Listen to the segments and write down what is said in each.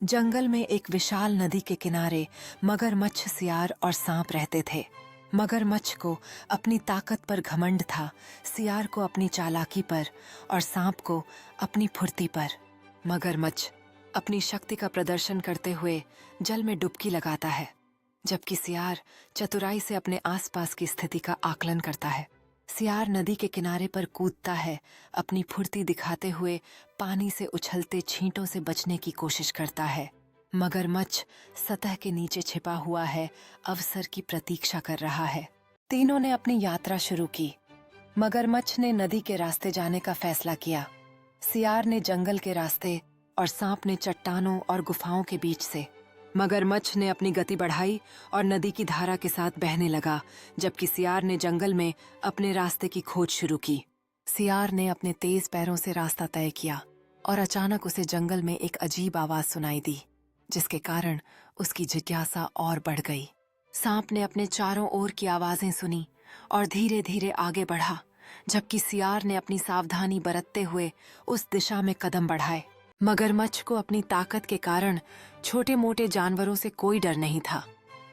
जंगल में एक विशाल नदी के किनारे मगरमच्छ, सियार और सांप रहते थे। मगरमच्छ को अपनी ताकत पर घमंड था, सियार को अपनी चालाकी पर और सांप को अपनी फुर्ती पर। मगरमच्छ अपनी शक्ति का प्रदर्शन करते हुए जल में डुबकी लगाता है, जबकि सियार चतुराई से अपने आसपास की स्थिति का आकलन करता है। सियार नदी के किनारे पर कूदता है, अपनी फुर्ती दिखाते हुए पानी से उछलते छींटों से बचने की कोशिश करता है। मगरमच्छ सतह के नीचे छिपा हुआ है, अवसर की प्रतीक्षा कर रहा है। तीनों ने अपनी यात्रा शुरू की। मगरमच्छ ने नदी के रास्ते जाने का फैसला किया, सियार ने जंगल के रास्ते और सांप ने चट्टानों और गुफाओं के बीच से। मगरमच्छ ने अपनी गति बढ़ाई और नदी की धारा के साथ बहने लगा, जबकि सियार ने जंगल में अपने रास्ते की खोज शुरू की। सियार ने अपने तेज पैरों से रास्ता तय किया और अचानक उसे जंगल में एक अजीब आवाज सुनाई दी, जिसके कारण उसकी जिज्ञासा और बढ़ गई। सांप ने अपने चारों ओर की आवाजें सुनी और धीरे धीरे आगे बढ़ा, जबकि सियार ने अपनी सावधानी बरतते हुए उस दिशा में कदम बढ़ाए। मगरमच्छ को अपनी ताकत के कारण छोटे मोटे जानवरों से कोई डर नहीं था,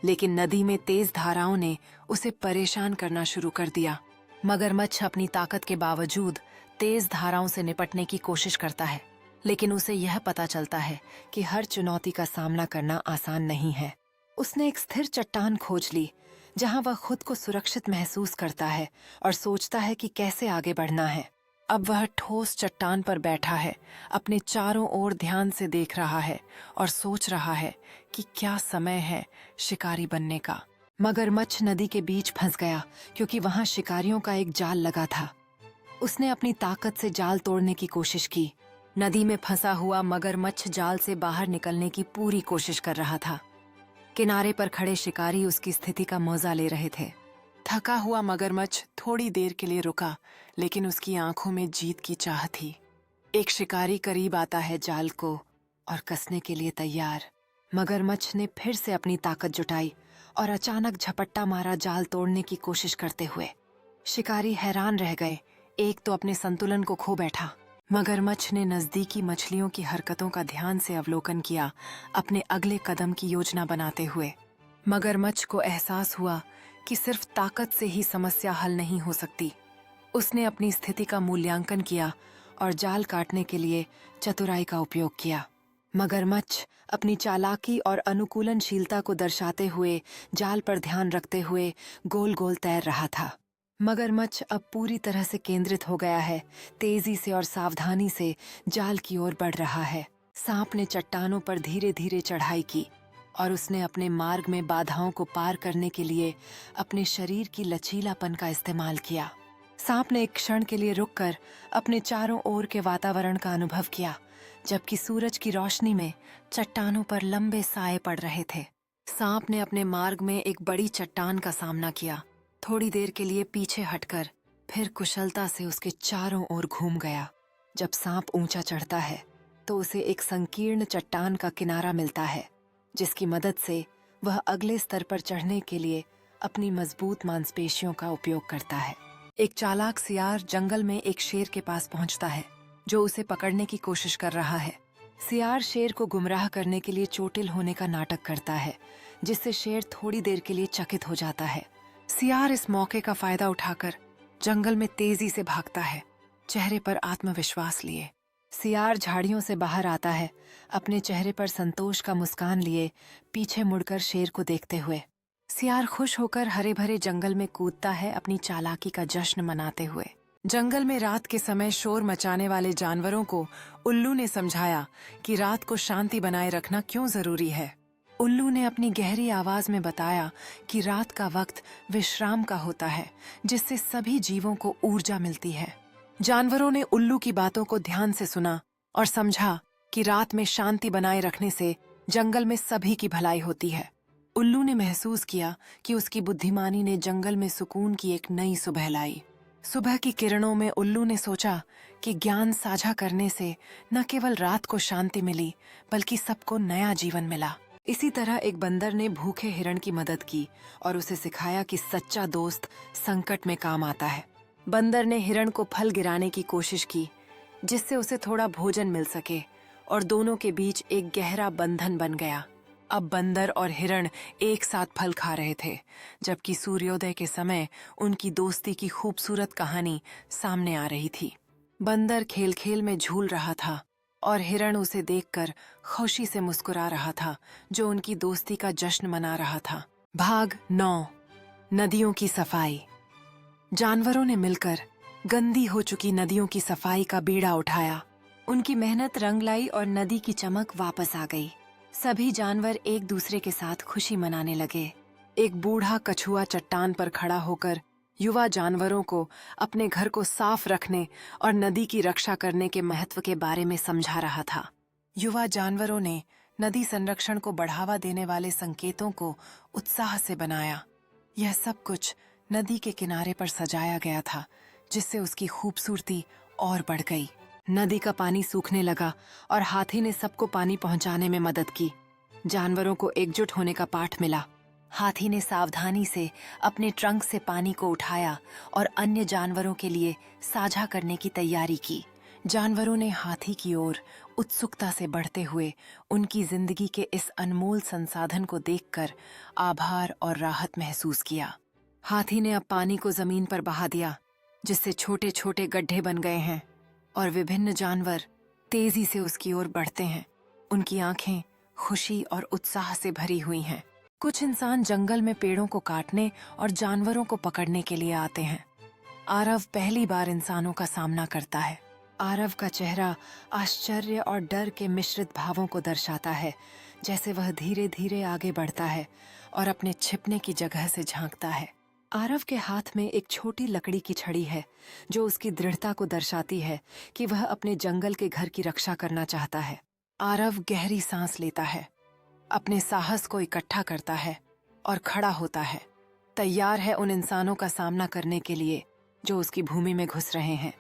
लेकिन नदी में तेज धाराओं ने उसे परेशान करना शुरू कर दिया। मगरमच्छ अपनी ताकत के बावजूद तेज धाराओं से निपटने की कोशिश करता है, लेकिन उसे यह पता चलता है कि हर चुनौती का सामना करना आसान नहीं है। उसने एक स्थिर चट्टान खोज ली, जहां वह खुद को सुरक्षित महसूस करता है और सोचता है कि कैसे आगे बढ़ना है। अब वह ठोस चट्टान पर बैठा है, अपने चारों ओर ध्यान से देख रहा है और सोच रहा है कि क्या समय है शिकारी बनने का। मगरमच्छ नदी के बीच फंस गया, क्योंकि वहां शिकारियों का एक जाल लगा था। उसने अपनी ताकत से जाल तोड़ने की कोशिश की। नदी में फंसा हुआ मगरमच्छ जाल से बाहर निकलने की पूरी कोशिश कर रहा था। किनारे पर खड़े शिकारी उसकी स्थिति का मौजा ले रहे थे। थका हुआ मगरमच्छ थोड़ी देर के लिए रुका, लेकिन उसकी आंखों में जीत की चाह थी। एक शिकारी करीब आता है जाल को और कसने के लिए तैयार। मगरमच्छ ने फिर से अपनी ताकत जुटाई और अचानक झपट्टा मारा जाल तोड़ने की कोशिश करते हुए। शिकारी हैरान रह गए, एक तो अपने संतुलन को खो बैठा। मगरमच्छ ने नजदीकी मछलियों की हरकतों का ध्यान से अवलोकन किया, अपने अगले कदम की योजना बनाते हुए। मगरमच्छ को एहसास हुआ कि सिर्फ ताकत से ही समस्या हल नहीं हो सकती। उसने अपनी स्थिति का मूल्यांकन किया और जाल काटने के लिए चतुराई का उपयोग किया। मगरमच्छ अपनी चालाकी और अनुकूलनशीलता को दर्शाते हुए जाल पर ध्यान रखते हुए गोल गोल तैर रहा था। मगरमच्छ अब पूरी तरह से केंद्रित हो गया है, तेजी से और सावधानी से जाल की ओर बढ़ रहा है। सांप ने चट्टानों पर धीरे धीरे चढ़ाई की और उसने अपने मार्ग में बाधाओं को पार करने के लिए अपने शरीर की लचीलापन का इस्तेमाल किया। सांप ने एक क्षण के लिए रुककर अपने चारों ओर के वातावरण का अनुभव किया, जबकि सूरज की रोशनी में चट्टानों पर लंबे साए पड़ रहे थे। सांप ने अपने मार्ग में एक बड़ी चट्टान का सामना किया, थोड़ी देर के लिए पीछे हटकर फिर कुशलता से उसके चारों ओर घूम गया। जब सांप ऊंचा चढ़ता है तो उसे एक संकीर्ण चट्टान का किनारा मिलता है, जिसकी मदद से वह अगले स्तर पर चढ़ने के लिए अपनी मजबूत मांसपेशियों का उपयोग करता है। एक चालाक सियार जंगल में एक शेर के पास पहुंचता है, जो उसे पकड़ने की कोशिश कर रहा है। सियार शेर को गुमराह करने के लिए चोटिल होने का नाटक करता है, जिससे शेर थोड़ी देर के लिए चकित हो जाता है। सियार इस मौके का फायदा उठाकर जंगल में तेजी से भागता है, चेहरे पर आत्मविश्वास लिए। सियार झाड़ियों से बाहर आता है, अपने चेहरे पर संतोष का मुस्कान लिए पीछे मुड़कर शेर को देखते हुए। सियार खुश होकर हरे भरे जंगल में कूदता है, अपनी चालाकी का जश्न मनाते हुए। जंगल में रात के समय शोर मचाने वाले जानवरों को उल्लू ने समझाया कि रात को शांति बनाए रखना क्यों जरूरी है। उल्लू ने अपनी गहरी आवाज में बताया कि रात का वक्त विश्राम का होता है, जिससे सभी जीवों को ऊर्जा मिलती है। जानवरों ने उल्लू की बातों को ध्यान से सुना और समझा कि रात में शांति बनाए रखने से जंगल में सभी की भलाई होती है। उल्लू ने महसूस किया कि उसकी बुद्धिमानी ने जंगल में सुकून की एक नई सुबह लाई। सुबह की किरणों में उल्लू ने सोचा कि ज्ञान साझा करने से न केवल रात को शांति मिली, बल्कि सबको नया जीवन मिला। इसी तरह एक बंदर ने भूखे हिरण की मदद की और उसे सिखाया कि सच्चा दोस्त संकट में काम आता है। बंदर ने हिरण को फल गिराने की कोशिश की, जिससे उसे थोड़ा भोजन मिल सके और दोनों के बीच एक गहरा बंधन बन गया। अब बंदर और हिरण एक साथ फल खा रहे थे, जबकि सूर्योदय के समय उनकी दोस्ती की खूबसूरत कहानी सामने आ रही थी। बंदर खेल खेल में झूल रहा था और हिरण उसे देखकर खुशी से मुस्कुरा रहा था, जो उनकी दोस्ती का जश्न मना रहा था। भाग 9। नदियों की सफाई। जानवरों ने मिलकर गंदी हो चुकी नदियों की सफाई का बीड़ा उठाया। उनकी मेहनत रंग लाई और नदी की चमक वापस आ गई। सभी जानवर एक दूसरे के साथ खुशी मनाने लगे। एक बूढ़ा कछुआ चट्टान पर खड़ा होकर युवा जानवरों को अपने घर को साफ रखने और नदी की रक्षा करने के महत्व के बारे में समझा रहा था। युवा जानवरों ने नदी संरक्षण को बढ़ावा देने वाले संकेतों को उत्साह से बनाया। यह सब कुछ नदी के किनारे पर सजाया गया था, जिससे उसकी खूबसूरती और बढ़ गई। नदी का पानी सूखने लगा और हाथी ने सबको पानी पहुंचाने में मदद की। जानवरों को एकजुट होने का पाठ मिला। हाथी ने सावधानी से अपने ट्रंक से पानी को उठाया और अन्य जानवरों के लिए साझा करने की तैयारी की। जानवरों ने हाथी की ओर उत्सुकता से बढ़ते हुए उनकी जिंदगी के इस अनमोल संसाधन को देखकर आभार और राहत महसूस किया। हाथी ने अब पानी को जमीन पर बहा दिया, जिससे छोटे छोटे गड्ढे बन गए हैं और विभिन्न जानवर तेजी से उसकी ओर बढ़ते हैं। उनकी आंखें खुशी और उत्साह से भरी हुई हैं। कुछ इंसान जंगल में पेड़ों को काटने और जानवरों को पकड़ने के लिए आते हैं। आरव पहली बार इंसानों का सामना करता है। आरव का चेहरा आश्चर्य और डर के मिश्रित भावों को दर्शाता है, जैसे वह धीरे धीरे आगे बढ़ता है और अपने छिपने की जगह से झांकता है। आरव के हाथ में एक छोटी लकड़ी की छड़ी है, जो उसकी दृढ़ता को दर्शाती है कि वह अपने जंगल के घर की रक्षा करना चाहता है। आरव गहरी सांस लेता है, अपने साहस को इकट्ठा करता है और खड़ा होता है, तैयार है उन इंसानों का सामना करने के लिए जो उसकी भूमि में घुस रहे हैं।